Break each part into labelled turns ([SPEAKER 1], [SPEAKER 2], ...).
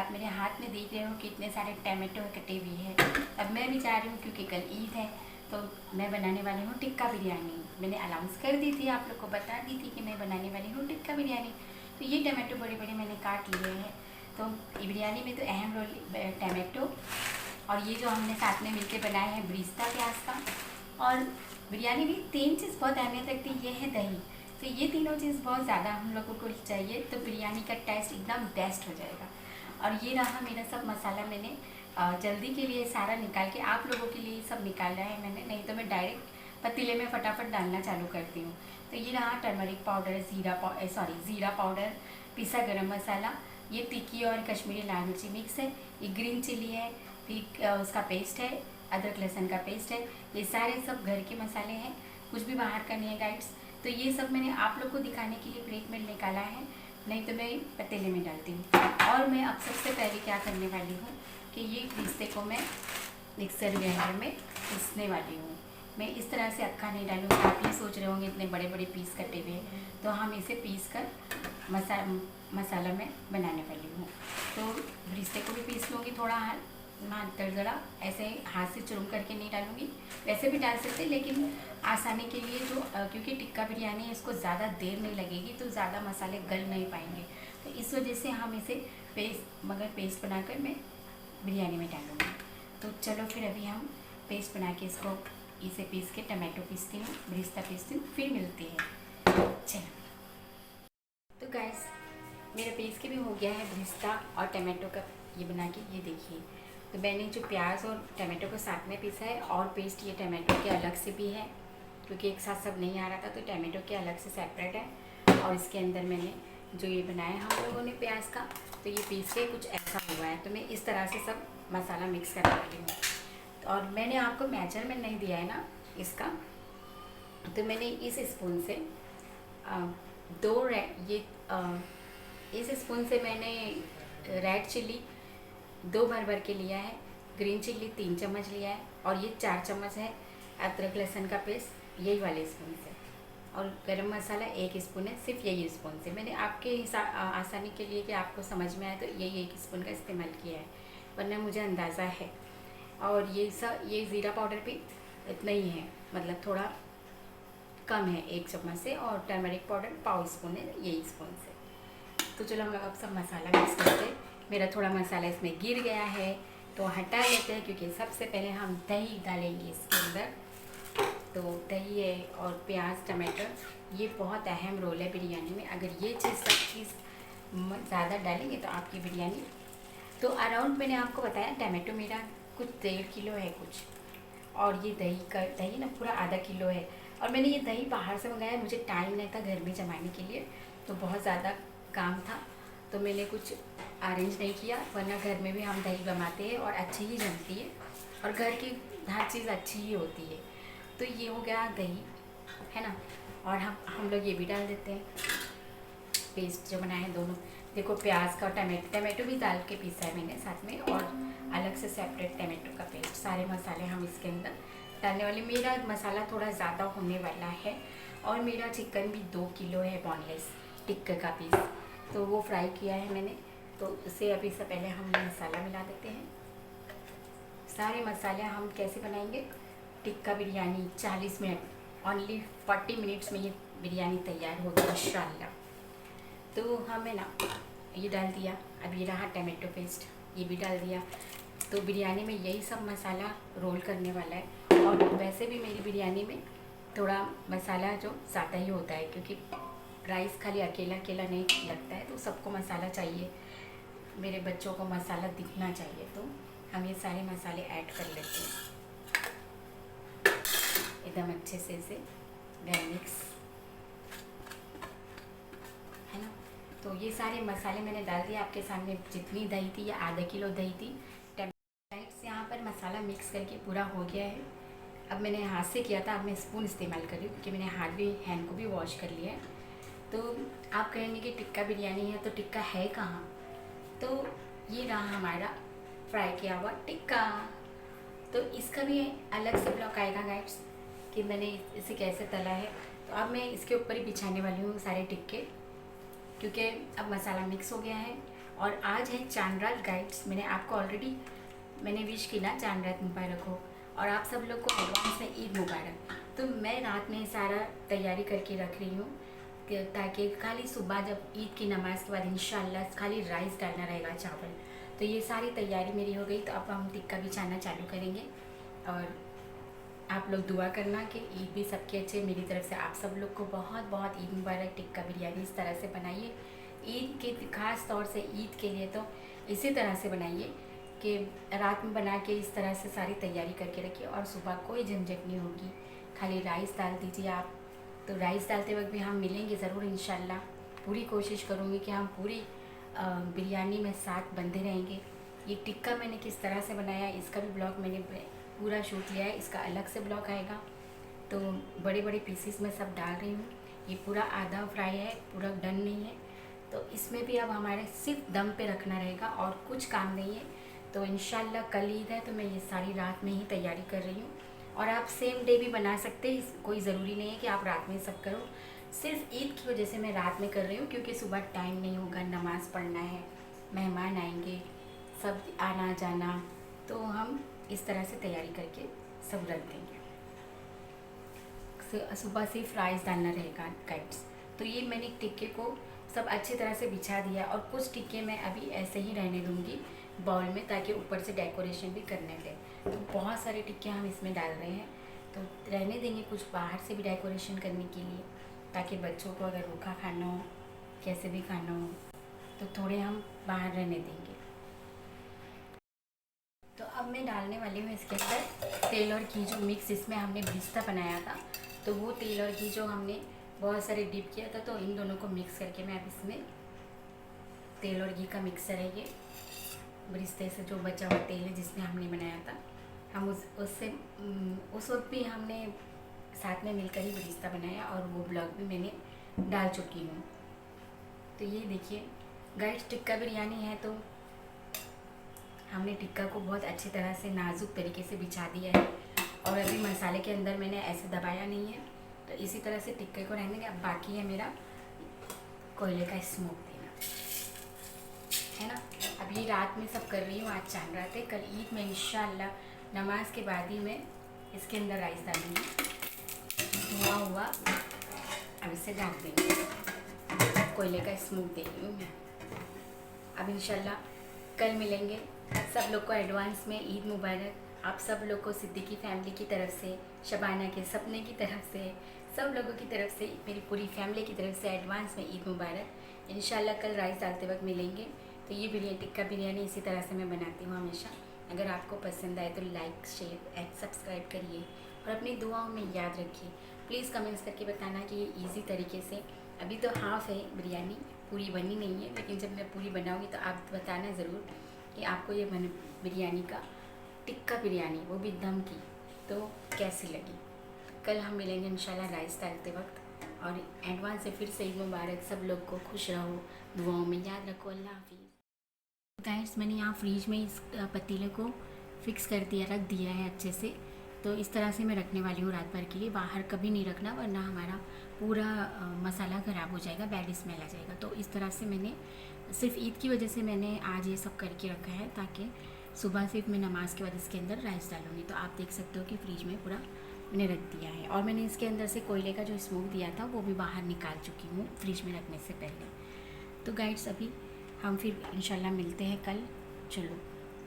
[SPEAKER 1] आप मेरे हाथ में देख रहे हो कि इतने सारे टमाटो कटे हुए हैं। अब मैं भी चाह रही हूँ क्योंकि कल ईद है तो मैं बनाने वाली हूँ टिक्का बिरयानी। मैंने अनाउंस कर दी थी, आप लोग को बता दी थी कि मैं बनाने वाली हूँ टिक्का बिरयानी। तो ये टमाटो बड़े बड़े मैंने काट लिए हैं। तो बिरयानी में तो अहम रोल टमाटो और ये जो हमने साथ में मिलकर बनाए हैं ब्रिस्ता प्याज का। और बिरयानी में 3 चीज़ बहुत अहमियत रखती है, ये है दही। तो ये तीनों चीज़ बहुत ज़्यादा हम लोगों को चाहिए तो बिरयानी का टेस्ट एकदम बेस्ट हो जाएगा। और ये रहा मेरा सब मसाला, मैंने जल्दी के लिए सारा निकाल के आप लोगों के लिए सब निकाला है मैंने, नहीं तो मैं डायरेक्ट पतीले में फटाफट डालना चालू करती हूँ। तो ये रहा टर्मरिक पाउडर, ज़ीरा पाउडर, पिसा गरम मसाला, ये तिक्की और कश्मीरी लाल मिर्ची मिक्स है, ये ग्रीन चिली है, उसका पेस्ट है, अदरक लहसुन का पेस्ट है। ये सारे सब घर के मसाले हैं, कुछ भी बाहर का नहीं है गाइड्स। तो ये सब मैंने आप लोग को दिखाने के लिए प्लेट में निकाला है, नहीं तो मैं पतीले में डालती हूँ। और मैं अब सबसे पहले क्या करने वाली हूँ कि ये रिश्ते को मैं मिक्सर ग्राइंडर में पीसने वाली हूँ। मैं इस तरह से अक्खा नहीं डालूँगी। आप ये सोच रहे होंगे इतने बड़े बड़े पीस कटे हुए, तो हम इसे पीस कर मसाला में बनाने वाली हूँ। तो रिश्ते को भी पीस लूँगी, थोड़ा दरदरा, ऐसे हाथ से चुरुम करके नहीं डालूँगी। वैसे भी डाल सकते, लेकिन आसानी के लिए जो क्योंकि टिक्का बिरयानी है इसको ज़्यादा देर नहीं लगेगी तो ज़्यादा मसाले गल नहीं पाएंगे, तो इस वजह से हम इसे पेस्ट बनाकर मैं बिरयानी में डालूँगी। तो चलो फिर अभी हम पेस्ट बना के इसे पीस के टमाटो पीसती हूँ, ब्रिस्ता पीसती हूँ, फिर मिलती है। चलो तो गाइस मेरा पीस के भी हो गया है ब्रिस्ता और टमाटो का ये बना के, ये देखिए। तो मैंने जो प्याज और टमाटो को साथ में पीसा है और पेस्ट ये टमाटो के अलग से भी है क्योंकि एक साथ सब नहीं आ रहा था, तो टमाटो के अलग से सेपरेट है। और इसके अंदर मैंने जो ये बनाया हम लोगों ने प्याज का, तो ये पीस के कुछ ऐसा हुआ है। तो मैं इस तरह से सब मसाला मिक्स करने वाली हूँ। और मैंने आपको मेजरमेंट नहीं दिया है ना इसका, तो मैंने इस स्पून से इस स्पून से मैंने रेड चिल्ली 2 भर के लिया है, ग्रीन चिल्ली 3 चम्मच लिया है, और ये 4 चम्मच है अदरक लहसुन का पेस्ट, यही वाले स्पून से। और गरम मसाला 1 स्पून है, सिर्फ यही स्पून से। मैंने आपके हिसाब आसानी के लिए कि आपको समझ में आए तो यही 1 स्पून का इस्तेमाल किया है, वरना मुझे अंदाज़ा है। और ये ज़ीरा पाउडर भी इतना ही है, मतलब थोड़ा कम है 1 चम्मच से। और टर्मरिक पाउडर पाव स्पून है, यही स्पून से। तो चलो हम अब सब मसाला मिक्स करते हैं। मेरा थोड़ा मसाला इसमें गिर गया है तो हटा लेते हैं, क्योंकि सबसे पहले हम दही डालेंगे इसके अंदर। तो दही है और प्याज टमाटर, ये बहुत अहम रोल है बिरयानी में। अगर ये सब चीज़ ज़्यादा डालेंगे तो आपकी बिरयानी। तो अराउंड मैंने आपको बताया टमाटो मेरा कुछ 1.5 किलो है कुछ, और ये दही ना पूरा आधा किलो है। और मैंने ये दही बाहर से मंगाया, मुझे टाइम नहीं था घर में जमाने के लिए, तो बहुत ज़्यादा काम था तो मैंने कुछ अरेंज नहीं किया, वरना घर में भी हम दही जमाते हैं और अच्छी ही जमती है, और घर की हर चीज़ अच्छी ही होती है। तो ये हो गया दही, है ना। और हम लोग ये भी डाल देते हैं पेस्ट जो बनाए हैं दोनों। देखो प्याज का टमाटो भी डाल के पीसा है मैंने साथ में, और अलग से सेपरेट टमाटो का पेस्ट। सारे मसाले हम इसके अंदर डालने वाले। मेरा मसाला थोड़ा ज़्यादा होने वाला है, और मेरा चिकन भी 2 किलो है बोनलेस टिक्के का पीस, तो वो फ्राई किया है मैंने। तो उसे अभी से पहले हम मसाला मिला देते हैं। सारे मसाले हम कैसे बनाएंगे tikka biryani, 40 minute only 40 minutes में ये बिरयानी तैयार होगी इंशाल्लाह। तो हमें ना ये डाल दिया, अब ये रहा टमाटो पेस्ट, ये भी डाल दिया। तो बिरयानी में यही सब मसाला रोल करने वाला है। और वैसे भी मेरी बिरयानी में थोड़ा मसाला जो ज़्यादा ही होता है, क्योंकि राइस खाली अकेला अकेला नहीं लगता है, तो सबको मसाला चाहिए। मेरे बच्चों को मसाला दिखना चाहिए, तो हम ये सारे मसाले ऐड कर लेते हैं एकदम अच्छे से इसे मिक्स, है ना। तो ये सारे मसाले मैंने डाल दिए आपके सामने। जितनी दही थी, ये आधा किलो दही थी। से यहाँ पर मसाला मिक्स करके पूरा हो गया है। अब मैंने हाथ से किया था, अब मैं स्पून इस्तेमाल कर रही हूँ क्योंकि मैंने हैंड को भी वॉश कर लिया है। तो आप कहेंगे कि टिक्का बिरयानी है तो टिक्का है कहाँ, तो ये रहा हमारा फ्राई किया हुआ टिक्का। तो इसका भी अलग से ब्लॉग आएगा गाइड्स कि मैंने इसे कैसे तला है। तो अब मैं इसके ऊपर ही बिछाने वाली हूँ सारे टिक्के, क्योंकि अब मसाला मिक्स हो गया है और आज है चांद रात गाइड्स। मैंने आपको ऑलरेडी विश की ना चांद रात मुबारक हो, और आप सब लोग को एडवांस में ईद मुबारक। तो मैं रात में सारा तैयारी करके रख रही हूँ ताकि खाली सुबह जब ईद की नमाज़ के बाद इंशाल्लाह खाली राइस डालना रहेगा, चावल। तो ये सारी तैयारी मेरी हो गई। तो अब हम टिक्का बिछाना चालू करेंगे, और आप लोग दुआ करना कि ईद भी सबके अच्छे। मेरी तरफ से आप सब लोग को बहुत बहुत ईद मुबारक। टिक्का बिरयानी इस तरह से बनाइए ईद के, ख़ास तौर से ईद के लिए तो इसी तरह से बनाइए कि रात में बना के इस तरह से सारी तैयारी करके रखिए, और सुबह कोई झंझट नहीं होगी। खाली राइस डाल दीजिए आप। तो राइस डालते वक्त भी हम मिलेंगे ज़रूर इंशाल्लाह। पूरी कोशिश करूँगी कि हम पूरी बिरयानी में साथ बंधे रहेंगे। ये टिक्का मैंने किस तरह से बनाया इसका भी ब्लॉग मैंने पूरा शूट लिया है, इसका अलग से ब्लॉग आएगा। तो बड़े बड़े पीसीस में सब डाल रही हूँ। ये पूरा आधा फ्राई है, पूरा डन नहीं है। तो इसमें भी अब हमारे सिर्फ दम पे रखना रहेगा और कुछ काम नहीं है। तो इंशाल्लाह कल ईद है, तो मैं ये सारी रात में ही तैयारी कर रही हूँ। और आप सेम डे भी बना सकते हैं, कोई ज़रूरी नहीं है कि आप रात में सब करो। सिर्फ ईद की वजह से मैं रात में कर रही हूँ, क्योंकि सुबह टाइम नहीं होगा, नमाज़ पढ़ना है, मेहमान आएंगे, सब आना जाना। तो हम इस तरह से तैयारी करके सब रख देंगे। सुबह सिर्फ राइस डालना रहेगा गाइड्स। तो ये मैंने टिक्के को सब अच्छी तरह से बिछा दिया, और कुछ टिक्के मैं अभी ऐसे ही रहने दूँगी बाउल में, ताकि ऊपर से डेकोरेशन भी करने दें। तो बहुत सारे टिक्के हम इसमें डाल रहे हैं, तो रहने देंगे कुछ बाहर से भी डेकोरेशन करने के लिए, ताकि बच्चों को अगर रूखा खाना हो, कैसे भी खाना हो, तो थोड़े हम बाहर रहने देंगे। तो अब मैं डालने वाली हूँ इसके अंदर तेल और घी, जो मिक्स इसमें हमने ब्रिस्ता बनाया था, तो वो तेल और घी जो हमने बहुत सारे डिप किया था, तो इन दोनों को मिक्स करके मैं अब इसमें तेल और घी का मिक्सर है ये, ब्रिस्ते से जो बचा हुआ तेल है जिसमें हमने बनाया था, हम उस वक्त भी हमने साथ में मिलकर ही ब्रिस्ता बनाया, और वो ब्लॉग भी मैंने डाल चुकी हूँ। तो ये देखिए गाइस, टिक्का बिरयानी है तो हमने टिक्का को बहुत अच्छी तरह से नाजुक तरीके से बिछा दिया है, और अभी मसाले के अंदर मैंने ऐसे दबाया नहीं है। तो इसी तरह से टिक्के को रहने के। अब बाकी है मेरा कोयले का स्मोक देना, है ना। अब ये रात में सब कर रही हूँ, आज चांद रात है। कल ईद में इंशाल्लाह नमाज के बाद ही मैं इसके अंदर राइस डालूँगी। हुआ हुआ अब इसे ढक देंगे। कोयले का स्मोक दे रही हूँ मैं। अब इंशाल्लाह कल मिलेंगे। सब लोग को एडवांस में ईद मुबारक। आप सब लोग को सिद्दीकी फैमिली की तरफ से, शबाना के सपने की तरफ से, सब लोगों की तरफ से, मेरी पूरी फैमिली की तरफ से एडवांस में ईद मुबारक। इंशाल्लाह कल राइस डालते वक्त मिलेंगे। तो ये बिरयानी, टिक्का बिरयानी इसी तरह से मैं बनाती हूँ हमेशा। अगर आपको पसंद आए तो लाइक, शेयर एंड सब्सक्राइब करिए, और अपनी दुआओं में याद रखिए। प्लीज़ कमेंट्स करके बताना कि ये ईजी तरीके से, अभी तो हाफ़ है बिरयानी, पूरी बनी नहीं है, लेकिन जब मैं पूरी बनाऊँगी तो आप बताना ज़रूर कि आपको ये बिरयानी का, टिक्का बिरयानी वो भी दम की, तो कैसी लगी। कल हम मिलेंगे इंशाल्लाह राइस डालते वक्त। और एडवांस से फिर से ईद मुबारक। सब लोग को खुश रहो, दुआओं में याद रखो। अल्लाह हाफिज़। गाइस, मैंने यहाँ फ्रीज में इस पतीले को फिक्स कर दिया, रख दिया है अच्छे से। तो इस तरह से मैं रखने वाली हूँ रात भर के लिए। बाहर कभी नहीं रखना, वरना हमारा पूरा मसाला ख़राब हो जाएगा, बैड स्मेल आ जाएगा। तो इस तरह से मैंने सिर्फ ईद की वजह से मैंने आज ये सब करके रखा है, ताकि सुबह सिर्फ मैं नमाज़ के बाद इसके अंदर राइस डालूँगी। तो आप देख सकते हो कि फ्रिज में पूरा मैंने रख दिया है। और मैंने इसके अंदर से कोयले का जो स्मोक दिया था वो भी बाहर निकाल चुकी हूँ फ्रिज में रखने से पहले। तो गाइड्स, अभी हम फिर इंशाल्लाह मिलते हैं कल।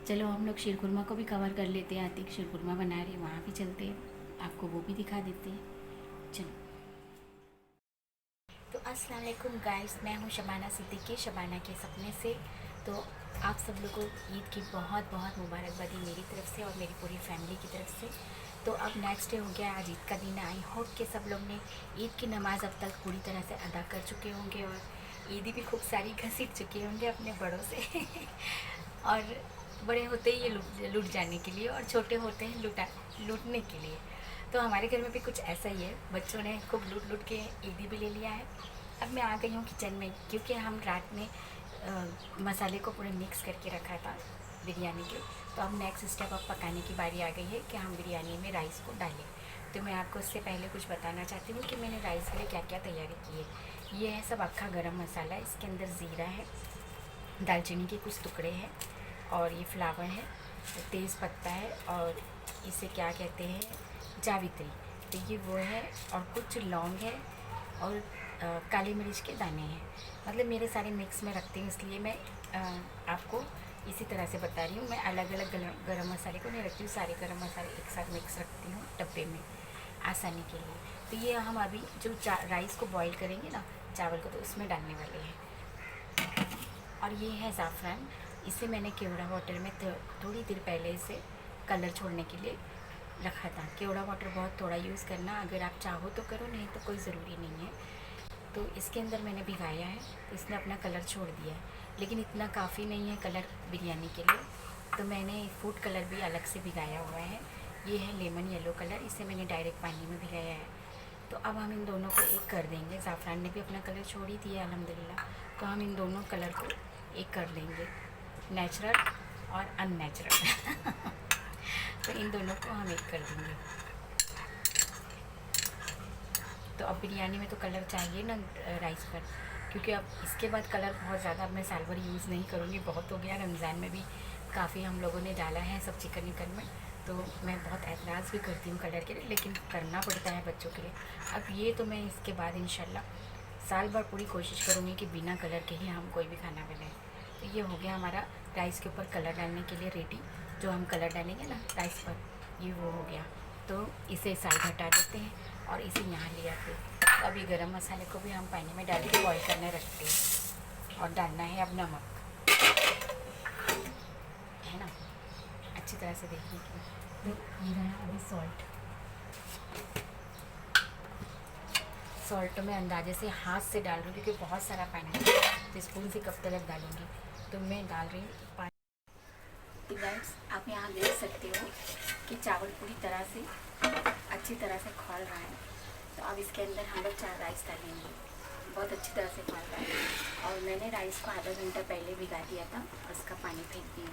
[SPEAKER 1] चलो हम लोग शीरकुरमा को भी कवर कर लेते हैं। आतिक शीरकुरमा बना रहे, वहाँ भी चलते हैं, आपको वो भी दिखा देते हैं। चलो। तो अस्सलाम वालेकुम गाइस, मैं हूँ शबाना सिद्दीकी, शबाना के सपने से। तो आप सब लोगों को ईद की बहुत बहुत मुबारकबादी मेरी तरफ से और मेरी पूरी फैमिली की तरफ से। तो अब नेक्स्ट डे हो गया, आज ईद का दिन। आई होप कि सब लोग ने ईद की नमाज़ अब तक पूरी तरह से अदा कर चुके होंगे, और ईदी भी खूब सारी घसीट चुके होंगे अपने बड़ों से और बड़े होते ही ये लूट जाने के लिए, और छोटे होते हैं लूटने के लिए। तो हमारे घर में भी कुछ ऐसा ही है, बच्चों ने खूब लूट के ईदी भी ले लिया है। अब मैं आ गई हूँ किचन में, क्योंकि हम रात में मसाले को पूरे मिक्स करके रखा था बिरयानी के। तो अब नेक्स्ट स्टेप अब पकाने की बारी आ गई है कि हम बिरयानी में राइस को डालें। तो मैं आपको उससे पहले कुछ बताना चाहती हूँ कि मैंने राइस के लिए क्या क्या तैयारी की है। ये है सब अक्खा गरम मसाला, इसके अंदर ज़ीरा है, दालचीनी के कुछ टुकड़े हैं और ये फ्लावर है, तेज़ पत्ता है और इसे क्या कहते हैं, जावित्री, तो ये वो है, और कुछ लौंग है और काली मिर्च के दाने हैं। मतलब मेरे सारे मिक्स में रखती हूँ, इसलिए मैं आपको इसी तरह से बता रही हूँ। मैं अलग अलग गरम मसाले को नहीं रखती हूँ, सारे गरम मसाले एक साथ मिक्स रखती हूँ डब्बे में आसानी के लिए। तो ये हम अभी जो राइस को बॉईल करेंगे ना, चावल को, तो उसमें डालने वाले हैं। और ये है ज़ाफ़रान, इसे मैंने केवड़ा वाटर में थोड़ी देर पहले इसे कलर छोड़ने के लिए रखा था। केवड़ा वाटर बहुत थोड़ा यूज़ करना, अगर आप चाहो तो करो, नहीं तो कोई ज़रूरी नहीं है। तो इसके अंदर मैंने भिगाया है, तो इसने अपना कलर छोड़ दिया है, लेकिन इतना काफ़ी नहीं है कलर बिरयानी के लिए, तो मैंने फूड कलर भी अलग से भिगाया हुआ है। ये है लेमन येलो कलर, इसे मैंने डायरेक्ट पानी में भिगाया है। तो अब हम इन दोनों को एक कर देंगे। ज़ाफ़रान ने भी अपना कलर छोड़ ही दिया अल्हम्दुलिल्लाह, तो हम इन दोनों कलर को एक कर देंगे, नेचुरल और अननेचुरल तो इन दोनों को हम एक कर देंगे। तो अब बिरयानी में तो कलर चाहिए ना राइस पर, क्योंकि अब इसके बाद कलर बहुत ज़्यादा अब मैं साल भर यूज़ नहीं करूँगी, बहुत हो गया। रमज़ान में भी काफ़ी हम लोगों ने डाला है सब चिकन विकन में, तो मैं बहुत एतराज़ भी करती हूँ कलर के लिए, लेकिन करना पड़ता है बच्चों के लिए। अब ये तो मैं इसके बाद इंशाल्लाह साल भर पूरी कोशिश करूँगी कि बिना कलर के ही हम कोई भी खाना बनाएं। तो ये हो गया हमारा राइस के ऊपर कलर डालने के लिए रेडी, जो हम कलर डालेंगे ना राइस पर, ये वो हो गया। तो इसे साइड हटा देते हैं और इसे यहाँ ले आते हैं। तो अभी गरम मसाले को भी हम पानी में डाल के बॉईल करने रखते हैं, और डालना है अब नमक, है ना, अच्छी तरह से देखने के लिए। तो ये रहा अभी सॉल्ट मैं अंदाजे से हाथ से डाल रही हूँ, क्योंकि बहुत सारा पानी है, तो स्पून से कब तक डालूँगी, तो मैं डाल रही हूँ पानी। तो गाइस आप यहाँ देख सकते हो कि चावल पूरी तरह से अच्छी तरह से खौल रहा है। तो अब इसके अंदर हम लोग 4 राइस डालेंगे, बहुत अच्छी तरह से खौल रहा है। और मैंने राइस को आधा घंटा पहले भिगा दिया था, उसका पानी फेंक दिया।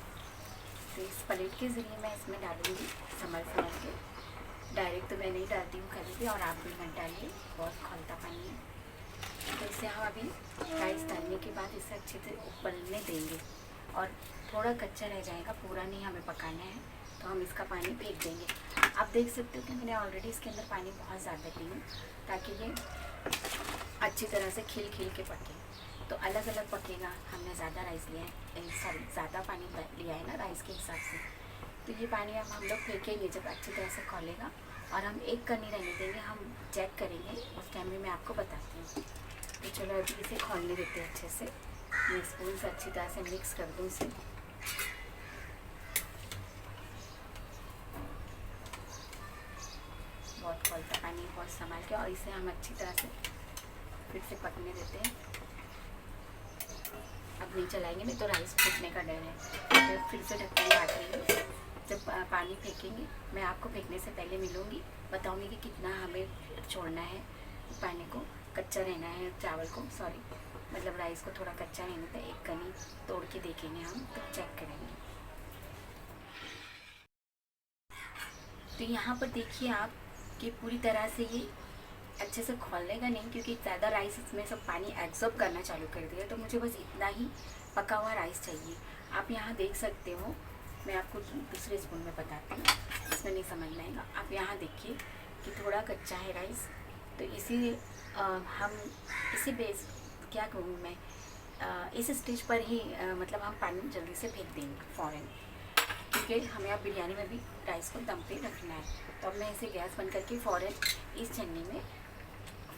[SPEAKER 1] तो इस प्लेट के ज़रिए मैं इसमें डालूँगी संभल के, डायरेक्ट तो मैं नहीं डालती हूँ कभी भी, और आप भी मत डालिए, बहुत खौलता पानी है। तो इसे हम अभी राइस डालने के बाद इसे अच्छे से उबलने देंगे, और थोड़ा कच्चा रह जाएगा, पूरा नहीं हमें पकाना है, तो हम इसका पानी फेंक देंगे। आप देख सकते हो कि मैंने ऑलरेडी इसके अंदर पानी बहुत ज़्यादा दी हूँ, ताकि ये अच्छी तरह से खिल के पके। तो अलग अलग पकेगा, हमने ज़्यादा राइस लिया है, सॉरी ज़्यादा पानी लिया है ना राइस के हिसाब से। तो ये पानी अब हम लोग फेंकेंगे जब अच्छी तरह से खौलेगा, और हम एक करनी रहने देंगे, हम चेक करेंगे, उस टाइम में मैं आपको बताती हूँ। तो चलो अभी इसे खौलने देते हैं अच्छे से। मैं स्पून से अच्छी तरह से मिक्स कर दूँ इसे। बहुत खौलता पानी, बहुत संभाल के, और इसे हम अच्छी तरह से फिर से पकने देते हैं। अब नहीं चलाएंगे, नहीं तो राइस फूटने का डर है। तो फिर से ढक्कन काट रही हूँ। जब पानी फेंकेंगे, मैं आपको फेंकने से पहले मिलूँगी, बताऊँगी कि कितना हमें छोड़ना है पानी को, कच्चा रहना है चावल को, सॉरी मतलब राइस को थोड़ा कच्चा रहने का। एक कनी तोड़ के देखेंगे हम, तो चेक करेंगे। तो यहाँ पर देखिए आप कि पूरी तरह से ये अच्छे से खौलेगा नहीं, क्योंकि ज़्यादा राइस इसमें सब पानी एब्जॉर्ब करना चालू कर दिया। तो मुझे बस इतना ही पका हुआ राइस चाहिए। आप यहाँ देख सकते हो, मैं आपको दूसरे स्पून में बताती हूँ, इसमें नहीं समझ में आएगा। आप यहाँ देखिए कि थोड़ा कच्चा है राइस, तो हम इसी बेस क्या कहूँ मैं, इस स्टेज पर ही मतलब हम पानी जल्दी से फेंक देंगे फ़ौरन, क्योंकि हमें अब बिरयानी में भी राइस को दम पे रखना है। तो अब मैं इसे गैस बंद करके फ़ौरन इस छन्नी में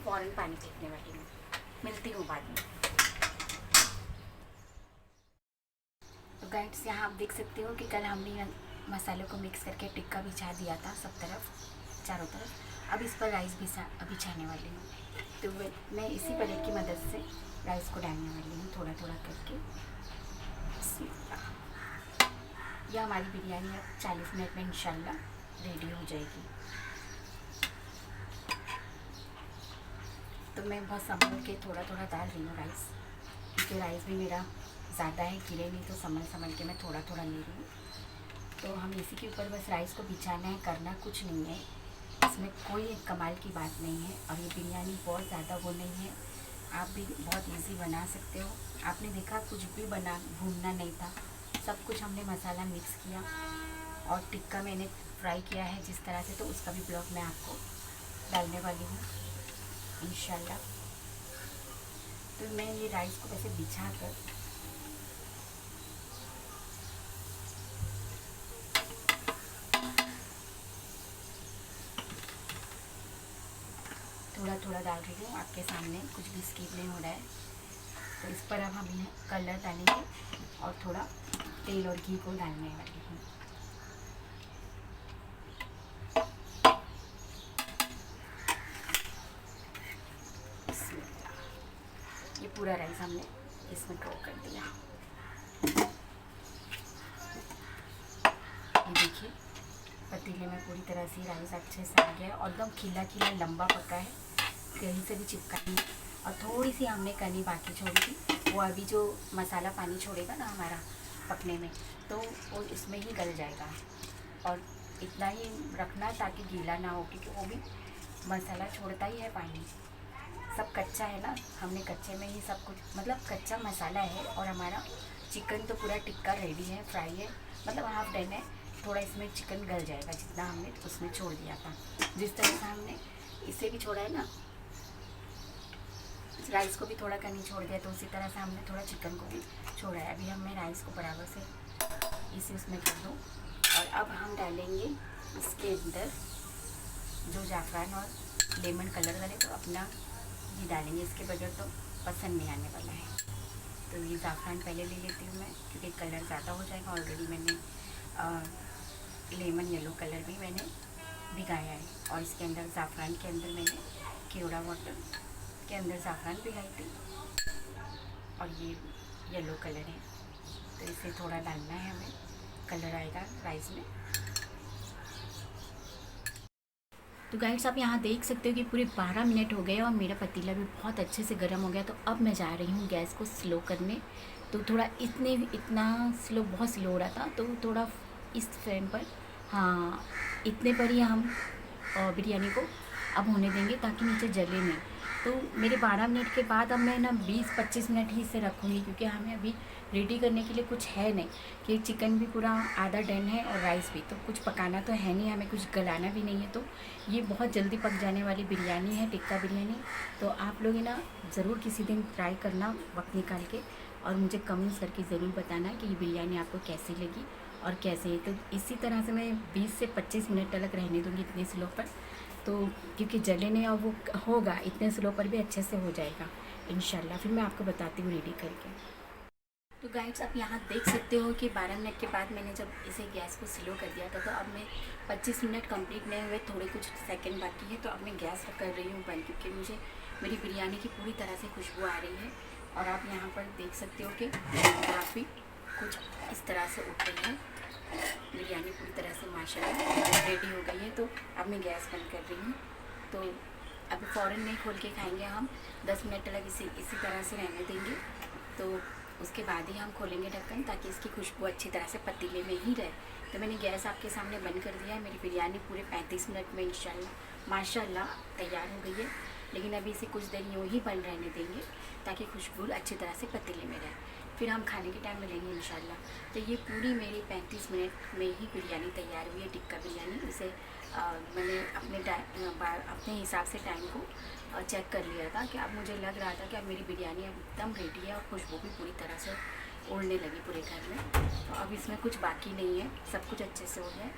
[SPEAKER 1] फ़ौरन पानी फेंकने वाली हूँ। मिलती हूँ बाद में। तो गाइड्स यहाँ आप देख सकते हो कि कल हमने मसालों को मिक्स करके टिक्का बिछा दिया था सब तरफ, चारों तरफ। अब इस पर राइस बिछाने वाली हूँ। तो मैं इसी प्लेट की मदद से राइस को डालने वाली हूँ, थोड़ा थोड़ा करके। यह हमारी बिरयानी अब 40 मिनट में इंशाल्लाह रेडी हो जाएगी। तो मैं बहुत संभल के थोड़ा थोड़ा डाल रही हूँ राइस, क्योंकि राइस भी मेरा ज़्यादा है, गिरे नहीं, तो संभल के मैं थोड़ा थोड़ा ले रही हूँ। तो हम इसी के ऊपर बस राइस को बिछाना है, करना कुछ नहीं है, इसमें कोई कमाल की बात नहीं है। और ये बिरयानी बहुत ज़्यादा वो नहीं है आप भी बहुत इजी बना सकते हो। आपने देखा कुछ भी भूनना नहीं था, सब कुछ हमने मसाला मिक्स किया और टिक्का मैंने फ्राई किया है जिस तरह से, तो उसका भी ब्लॉग मैं आपको डालने वाली हूँ इंशाल्लाह। तो मैं ये राइस को वैसे बिछा कर थोड़ा थोड़ा डाल रही हूँ आपके सामने, कुछ भी स्किप नहीं हो रहा है। तो इस पर अब हम कलर डालेंगे और थोड़ा तेल और घी को डालने वाली हूँ। ये पूरा राइस हमने इसमें ड्रॉ कर दिया। ये देखिए पतीले में पूरी तरह से राइस अच्छे से आ गया और एकदम खिला खिला लंबा पका है, कहीं से भी चिपका नहीं। और थोड़ी सी हमने कनी बाकी छोड़ी थी, वो अभी जो मसाला पानी छोड़ेगा ना हमारा पकने में, तो वो इसमें ही गल जाएगा। और इतना ही रखना ताकि गीला ना हो, क्योंकि वो भी मसाला छोड़ता ही है पानी। सब कच्चा है ना, हमने कच्चे में ही सब कुछ, मतलब कच्चा मसाला है। और हमारा चिकन तो पूरा टिक्का रेडी है, फ्राई है, मतलब हाफ डन है। थोड़ा इसमें चिकन गल जाएगा जितना हमने उसमें छोड़ दिया था। जिस तरह से हमने इसे भी छोड़ा है ना, राइस को भी थोड़ा कनी छोड़ दिया, तो उसी तरह से हमने थोड़ा चिकन को भी छोड़ा है। अभी मैं राइस को बराबर से इसे उसमें कर दूँ। और अब हम डालेंगे इसके अंदर जो जाफरान और लेमन कलर वाले, तो अपना ये डालेंगे, इसके बगैर तो पसंद नहीं आने वाला है। तो ये ज़ाफ़रान पहले ले लेती हूँ मैं, क्योंकि कलर ज़्यादा हो जाएगा। ऑलरेडी मैंने लेमन येलो कलर भी मैंने भिगाया है, और इसके अंदर ज़ाफ़रान के अंदर मैंने केवड़ा वाटर के अंदर ज़ाफ़रान भिगाई थी। और ये येलो कलर है, तो इसे थोड़ा डालना है हमें, कलर आएगा राइस में। तो गाइड्स आप यहाँ देख सकते हो कि पूरे 12 मिनट हो गए और मेरा पतीला भी बहुत अच्छे से गर्म हो गया। तो अब मैं जा रही हूँ गैस को स्लो करने। तो थोड़ा इतना स्लो, बहुत स्लो हो रहा था, तो थोड़ा इस फ्लेम पर, हाँ इतने पर ही हम बिरयानी को अब होने देंगे ताकि नीचे जले नहीं। तो मेरे 12 मिनट के बाद अब मैं ना 20-25 मिनट ही इसे रखूँगी, क्योंकि हमें अभी रेडी करने के लिए कुछ है नहीं, कि चिकन भी पूरा आधा डन है और राइस भी, तो कुछ पकाना तो है नहीं, हमें कुछ गलाना भी नहीं है। तो ये बहुत जल्दी पक जाने वाली बिरयानी है, टिक्का बिरयानी। तो आप लोग ना ज़रूर किसी दिन ट्राई करना वक्त निकाल के, और मुझे कमेंट्स करके ज़रूर बताना कि ये बिरयानी आपको कैसी लगी और कैसे है। तो इसी तरह से मैं 20 से 25 मिनट तक रहने दूँगी इतने स्लो पर, तो क्योंकि जले नहीं, और वो होगा इतने स्लो पर भी अच्छे से हो जाएगा इंशाल्लाह। फिर मैं आपको बताती हूँ रेडी करके। तो गाइड्स आप यहाँ देख सकते हो कि 12 मिनट के बाद मैंने जब इसे गैस को स्लो कर दिया था, तो अब मैं 25 मिनट कंप्लीट नहीं हुए, थोड़े कुछ सेकंड बाकी है। तो अब मैं गैस कर रही हूँ बंद, क्योंकि मुझे मेरी बिरयानी की पूरी तरह से खुशबू आ रही है। और आप यहाँ पर देख सकते हो कि काफ़ी कुछ इस तरह से उठ रही है बिरयानी, पूरी तरह से माशाल्लाह रेडी हो गई है। तो अब मैं गैस बंद कर रही हूँ। तो अभी फ़ौरन नहीं खोल के खाएंगे हम, 10 मिनट तक इसी तरह से रहने देंगे। तो उसके बाद ही हम खोलेंगे ढक्कन, ताकि इसकी खुशबू अच्छी तरह से पतीले में ही रहे। तो मैंने गैस आपके सामने बंद कर दिया है। मेरी बिरयानी पूरे 35 मिनट में इंशाल्लाह माशाल्लाह तैयार हो गई है। लेकिन अभी इसे कुछ देर यूँ ही बंद रहने देंगे, ताकि खुशबू अच्छी तरह से पतीले में रहे। फिर हम खाने के टाइम मिलेंगे इंशाल्लाह। तो ये पूरी मेरी 35 मिनट में ही बिरयानी तैयार हुई है, टिक्का बिरयानी। इसे मैंने अपने हिसाब से टाइम को चेक कर लिया था, कि अब मुझे लग रहा था कि अब मेरी बिरयानी एकदम रेडी है, और खुशबू भी पूरी तरह से उड़ने लगी पूरे घर में। तो अब इसमें कुछ बाकी नहीं है, सब कुछ अच्छे से हो गया।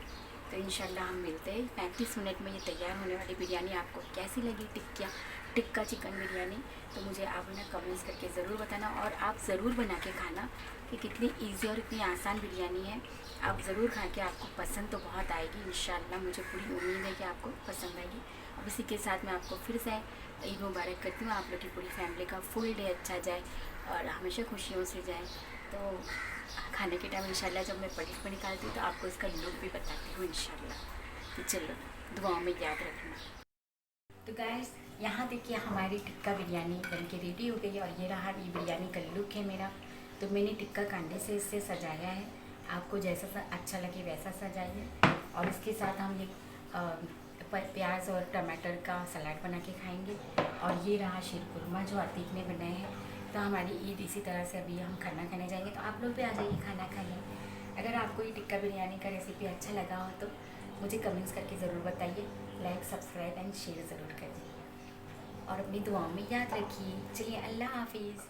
[SPEAKER 1] तो इंशाल्लाह हम मिलते हैं 35 मिनट में। ये तैयार होने वाली बिरयानी आपको कैसी लगी, टिक्का चिकन बिरयानी, तो मुझे आप ना कमेंट्स करके ज़रूर बताना। और आप ज़रूर बना के खाना कि कितनी इजी और इतनी आसान बिरयानी है। आप ज़रूर खा के, आपको पसंद तो बहुत आएगी इंशाल्लाह, मुझे पूरी उम्मीद है कि आपको पसंद आएगी। अब इसी के साथ मैं आपको फिर से ईद मुबारक करती हूँ। आप लोग की पूरी फैमिली का फुल डे अच्छा जाए और हमेशा खुशियों से जाए। तो खाने के टाइम इंशाल्लाह जब मैं प्लेट में निकालती हूँ, तो आपको इसका लुक भी बताती हूँ इंशाल्लाह। तो चलो दुआओं में याद रखना। तो गाइस यहाँ देखिए हमारी टिक्का बिरयानी बनके रेडी हो गई है, और ये रहा ये बिरयानी का लुक है मेरा। तो मैंने टिक्का कांदे से इससे सजाया है, आपको जैसा अच्छा लगे वैसा सजाइए। और इसके साथ हम ये प्याज और टमाटर का सलाद बना के खाएंगे। और ये रहा शीरकुरमा जो अतीक ने बनाए हैं। तो हमारी ईद इसी तरह से अभी हम खाना खाने जाएंगे, तो आप लोग भी आ जाइए खाना खाने। अगर आपको ये टिक्का बिरयानी का रेसिपी अच्छा लगा हो तो मुझे कमेंट्स करके ज़रूर बताइए। लाइक, सब्सक्राइब एंड शेयर ज़रूर कर दीजिए और अपनी दुआओं में याद रखिए। चलिए, अल्लाह हाफिज़।